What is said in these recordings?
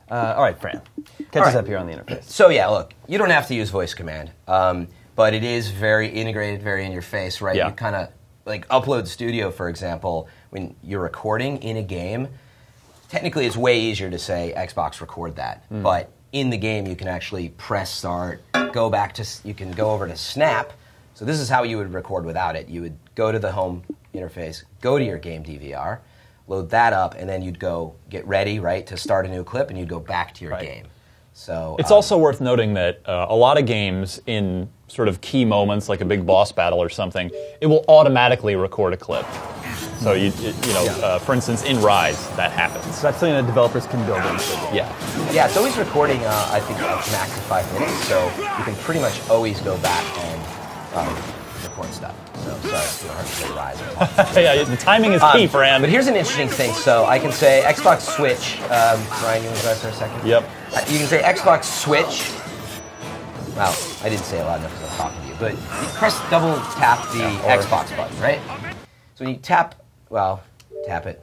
All right, Fran. Catch us up here on the interface. So yeah, look, you don't have to use voice command, but it is very integrated, very in your face, right? Yeah. You kind of, like Upload Studio, for example, when you're recording in a game, technically it's way easier to say Xbox record that, but in the game you can actually press start, go back to, you can go over to Snap. So this is how you would record without it. You would go to the home interface, go to your game DVR, load that up, and then you'd go get ready, right, to start a new clip, and you'd go back to your game. So it's also worth noting that a lot of games, in sort of key moments, like a big boss battle or something, it will automatically record a clip. So for instance, in Rise, that happens. So that's something that developers can build into. Yeah, it's always recording. I think up to max of 5 minutes, so you can pretty much always go back and record stuff. So sorry, it's hard to say Rise. Yeah, the timing is key, Fran. But here's an interesting thing. So I can say Xbox Switch. Ryan, you want to go for a second? Yep. You can say Xbox Switch. Well, I didn't say it loud enough because I'm talking to you. But you press double tap the Xbox button, right? So when you tap it.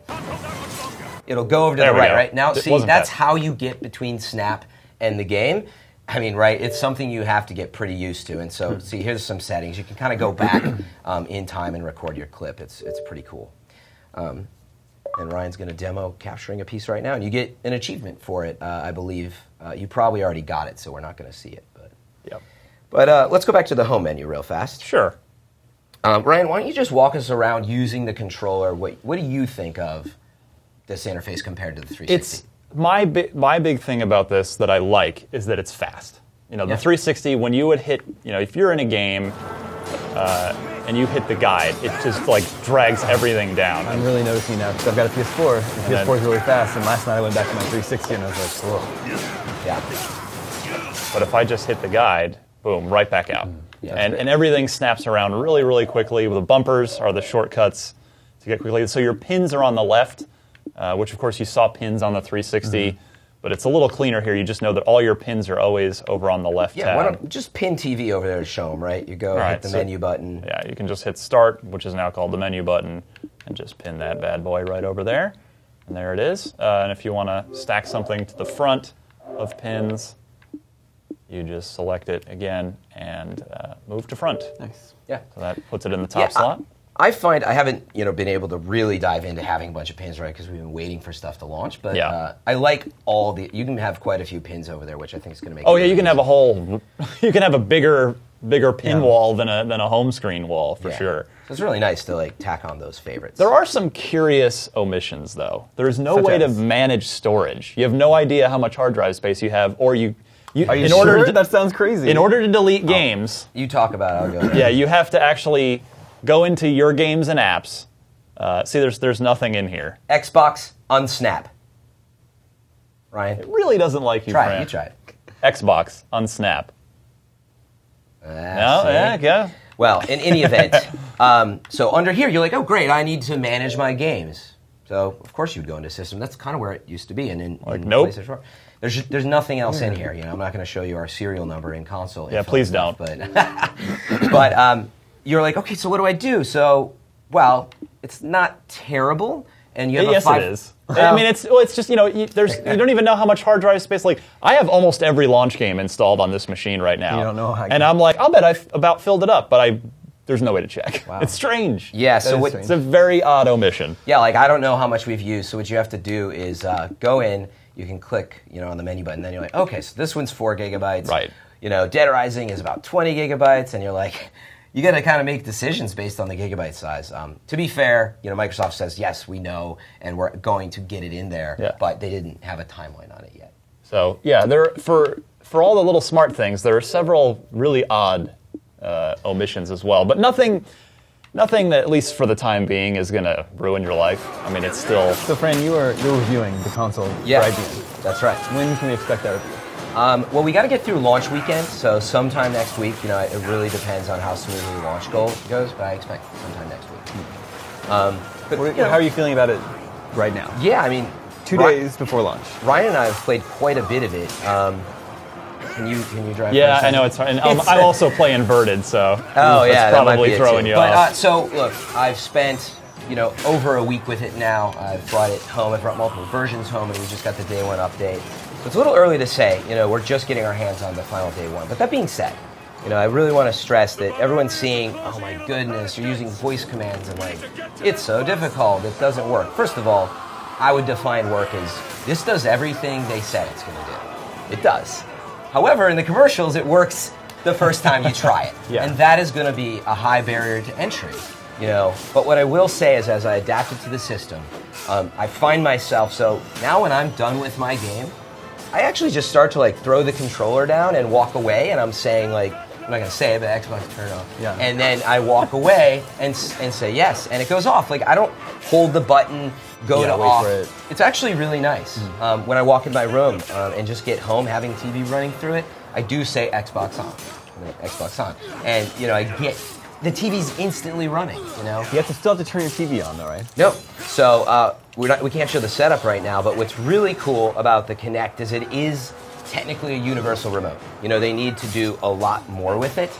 It'll go over to the right, right? Now, see, that's how you get between Snap and the game. I mean, right, it's something you have to get pretty used to. And so, see, here's some settings. You can kind of go back in time and record your clip. It's pretty cool. And Ryan's going to demo capturing a piece right now, and you get an achievement for it, I believe. You probably already got it, so we're not going to see it. But let's go back to the home menu real fast. Sure. Ryan, why don't you just walk us around using the controller? What do you think of this interface compared to the 360? My big thing about this that I like is that it's fast. The 360, when you would hit, if you're in a game and you hit the guide, it just like drags everything down. I'm really noticing now because I've got a PS4. The PS4 is really fast, and last night I went back to my 360 and I was like, whoa. Yeah. But if I just hit the guide, boom, right back out. Yeah, and everything snaps around really, really quickly. The bumpers are the shortcuts to get quickly. So your pins are on the left, which of course you saw pins on the 360, but it's a little cleaner here. You just know that all your pins are always over on the left tab. Why don't just pin TV over there to show them, right? You go hit the menu button. Yeah, you can just hit start, which is now called the menu button, and just pin that bad boy right over there. And there it is. And if you want to stack something to the front of pins, you just select it again and move to front. Nice. Yeah. So that puts it in the top slot. I find I haven't been able to really dive into having a bunch of pins, right? Because we've been waiting for stuff to launch. But I like all the. You can have quite a few pins over there, which I think is going to make. Oh yeah, you can have a whole. You can have a bigger pin wall than a home screen wall for sure. So it's really nice to like tack on those favorites. There are some curious omissions though. There's no way to manage storage. You have no idea how much hard drive space you have, or you. Are you sure? That sounds crazy. In order to delete games, you talk about it. I'll go. Yeah, you have to actually go into your games and apps. See, there's nothing in here. Xbox unsnap. Ryan, it really doesn't like you. Try it. You try it. Xbox unsnap. Yeah. Well, in any event, so under here you're like, oh great, I need to manage my games. So of course you'd go into system. That's kind of where it used to be. And in nope. There's nothing else in here. I'm not going to show you our serial number in console. Yeah, please don't. But you're like, okay, so what do I do? So, well, it's not terrible, and you have yes, it is. I mean, it's just you don't even know how much hard drive space. Like, I have almost every launch game installed on this machine right now. You don't know how. And I'm like, I'll bet I've about filled it up, but there's no way to check. Wow. It's strange. Yeah, so it's a very odd omission. Yeah, like I don't know how much we've used. So what you have to do is go in. You can click, on the menu button. Then you're like, okay, so this one's 4 gigabytes. Right. Dead Rising is about 20 gigabytes, and you're like, you got to kind of make decisions based on the gigabyte size. To be fair, Microsoft says yes, we know, and we're going to get it in there, but they didn't have a timeline on it yet. So yeah, for all the little smart things, there are several really odd omissions as well, but nothing that, at least for the time being, is going to ruin your life. I mean, it's still... So, Fran, you're reviewing the console for IGN. That's right. When can we expect that review? Well, we got to get through launch weekend, so sometime next week. It really depends on how smoothly launch goes, but I expect sometime next week. But how are you feeling about it right now? Yeah, I mean... 2 days before launch. Ryan and I have played quite a bit of it. Can you drive? Yeah, I know it's hard. And I also play inverted, so that's probably throwing you off. But so look, I've spent over a week with it now. I've brought it home. I've brought multiple versions home, and we just got the day one update. It's a little early to say, we're just getting our hands on the final day one. But that being said, I really want to stress that everyone's seeing, oh my goodness, you're using voice commands and it's so difficult, it doesn't work. First of all, I would define work as this does everything they said it's going to do. It does. However, in the commercials, it works the first time you try it. Yeah. And that is going to be a high barrier to entry. But what I will say is as I adapted to the system, I find myself, so now when I'm done with my game, I actually just start to throw the controller down and walk away, and I'm saying I'm not going to say it, but Xbox turn it off. Yeah. And then I walk away and say yes, and it goes off. I don't hold the button, go to wait off. for it. It's actually really nice. When I walk in my room and just get home having TV running through it, I do say Xbox on. Xbox on. And, I get... The TV's instantly running, You still have to turn your TV on, though, right? Nope. So we can't show the setup right now, but what's really cool about the Kinect is it is technically a universal remote. They need to do a lot more with it,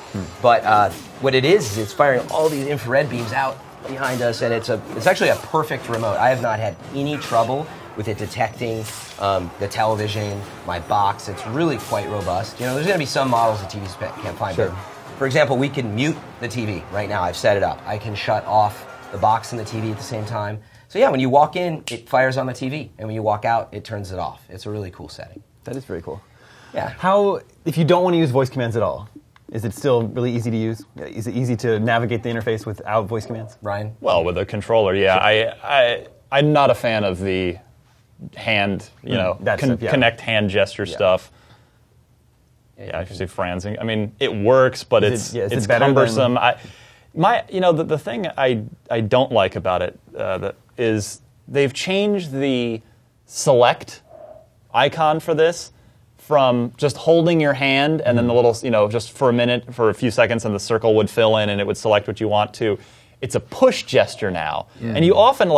but what it is it's firing all these infrared beams out behind us, and it's actually a perfect remote. I have not had any trouble with it detecting the television, my box. It's really quite robust. There's going to be some models the TVs can't find. Sure. But for example, we can mute the TV right now. I've set it up. I can shut off the box and the TV at the same time. So yeah, when you walk in, it fires on the TV, and when you walk out, it turns it off. It's a really cool setting. That is very cool. Yeah. If you don't want to use voice commands at all, is it still really easy to use? Is it easy to navigate the interface without voice commands? Ryan? Well, with a controller, yeah. I'm not a fan of the hand, Kinect hand gesture stuff. Yeah, I should say Franzing. I mean, it works, but it's cumbersome. The thing I don't like about it is they've changed the select icon for this from just holding your hand and then the little, just for a minute, for a few seconds, and the circle would fill in and it would select what you want to. It's a push gesture now, and you often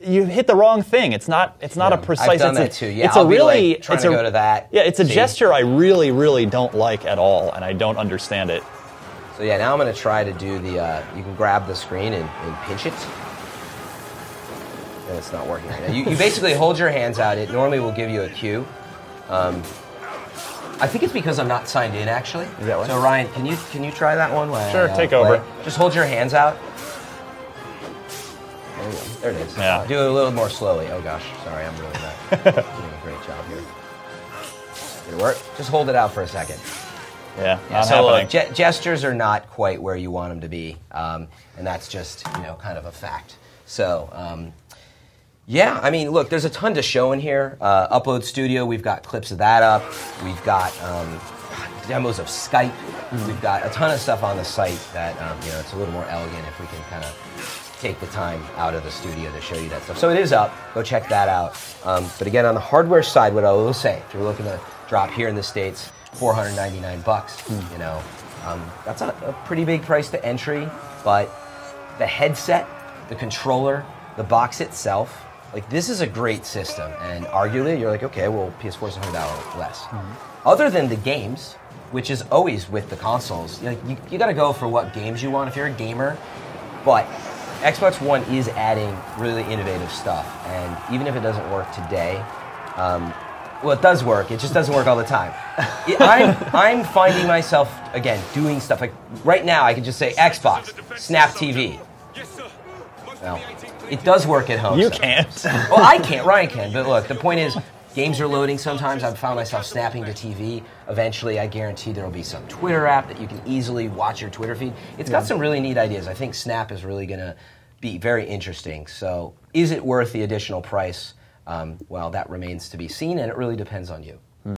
you hit the wrong thing. It's not a precise. I've done that too. Yeah, it's I'll a really be trying to go to that. Yeah, it's a gesture I really, really don't like at all, and I don't understand it. So yeah, now I'm going to try to do the. You can grab the screen and pinch it. And it's not working right now. You basically hold your hands out. It normally will give you a cue. I think it's because I'm not signed in actually. Is that what? So Ryan, can you try that one? Sure, take over. Just hold your hands out. There you go. There it is. Yeah. Do it a little more slowly. Oh gosh, sorry, I'm really not doing a great job here. Did it work? Just hold it out for a second. Yeah, not so happening. gestures are not quite where you want them to be, and that's just kind of a fact. So yeah, I mean, look, there's a ton to show in here. Upload Studio, we've got clips of that up. We've got demos of Skype. We've got a ton of stuff on the site that it's a little more elegant if we can kind of take the time out of the studio to show you that stuff. So it is up. Go check that out. But again, on the hardware side, what I will say, if you're looking to drop here in the States, $499. That's a pretty big price to entry, but the headset, the controller, the box itself, this is a great system. And arguably, you're like, okay, well, PS4 is $100 less. Other than the games, which is always with the consoles, you got to go for what games you want if you're a gamer. But Xbox One is adding really innovative stuff, and even if it doesn't work today, well, it does work. It just doesn't work all the time. I'm finding myself again doing stuff right now. I can just say Xbox, Snap TV. Well, it does work at home. You can't. Well, I can't. Ryan can. But look, the point is, games are loading sometimes. I've found myself snapping to TV. Eventually, I guarantee there will be some Twitter app that you can easily watch your Twitter feed. It's got some really neat ideas. I think Snap is really going to be very interesting. So is it worth the additional price? Well, that remains to be seen, and it really depends on you.